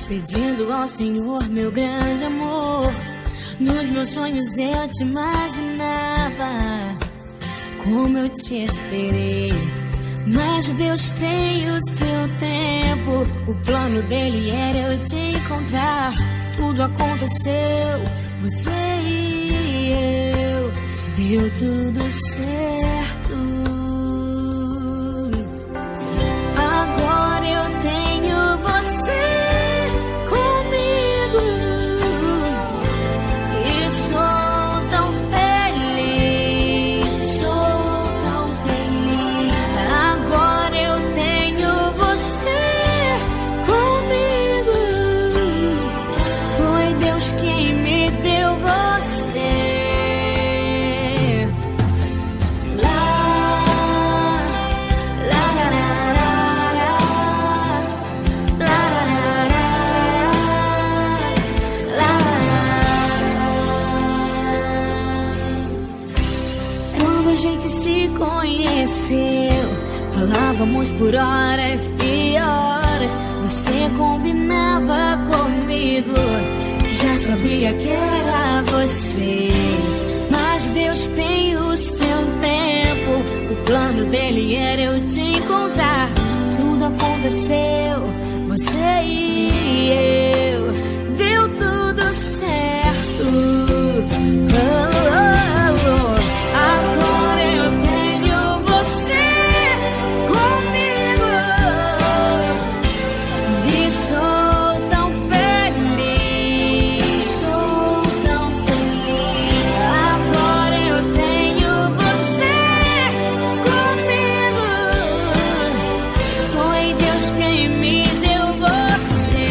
pedindo ao Senhor meu grande amor. Nos meus sonhos eu te imaginava, como eu te esperei. Mas Deus tem o seu tempo, o plano dele era eu te encontrar. Tudo aconteceu, você e eu, deu tudo certo. Agora eu tenho você comigo e sou tão feliz, sou tão feliz. Agora eu tenho você comigo, foi Deus quem me deu você. Quando a gente se conheceu, falávamos por horas e horas. Você combinava comigo, já sabia que era você. Mas Deus tem o seu tempo, o plano dele era eu te encontrar. Tudo aconteceu, você e eu, deu tudo certo. Oh, oh, oh. Agora eu tenho você comigo e sou tão feliz, sou tão feliz. Agora eu tenho você comigo, foi Deus quem me deu você.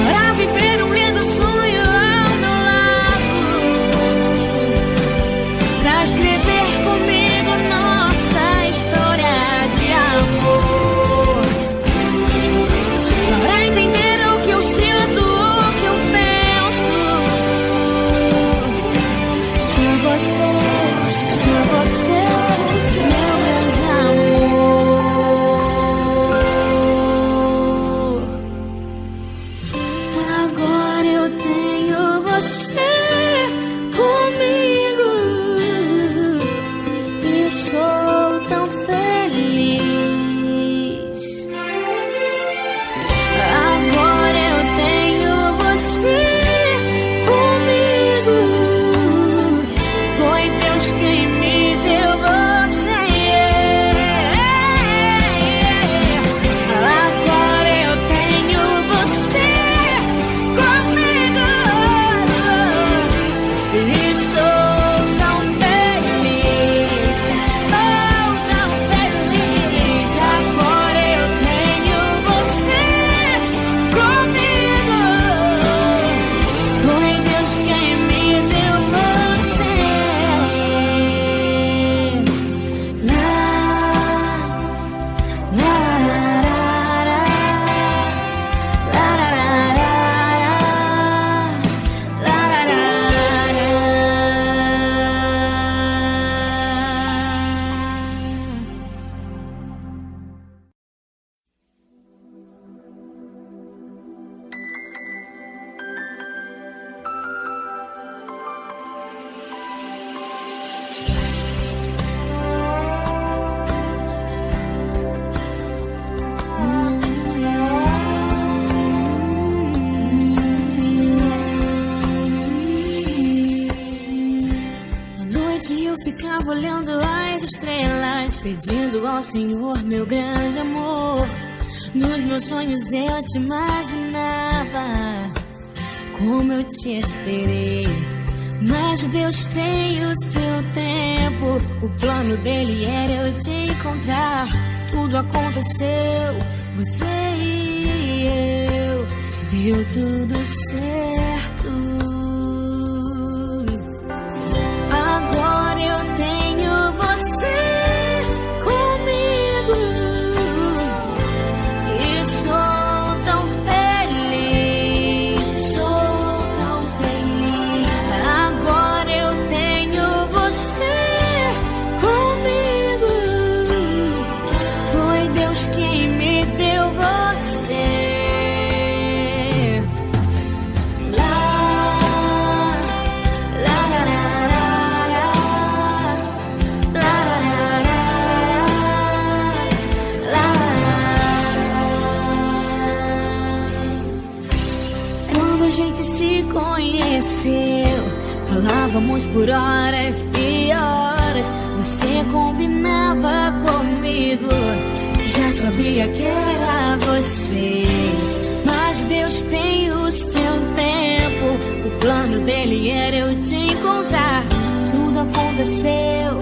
Para viver um lindo sonho ao meu lado, pra escrever comigo nossa história de amor, pra entender o que eu sinto, o que eu penso. Só você, meu grande amor. Agora eu tenho você comigo e sou tão feliz. Agora eu tenho você comigo, foi Deus quem me deu você. Agora eu tenho você comigo e sou tão feliz, sou tão feliz. Agora eu tenho você comigo, foi Deus quem me deu você. À noite eu ficava olhando as estrelas, pedindo ao Senhor meu grande amor. Nos meus sonhos eu te imaginava, como eu te esperei. Mas Deus tem o seu tempo, o plano dele era eu te encontrar. Tudo aconteceu, você e eu, deu tudo certo. Agora eu tenho você comigo e sou tão feliz, sou tão feliz. Agora eu tenho você comigo, Deus quem me deu você. Quando a gente se conheceu, falávamos por horas e horas. Você combinava comigo, já sabia que era você. Mas Deus tem o seu tempo, o plano dele era eu te encontrar. Tudo aconteceu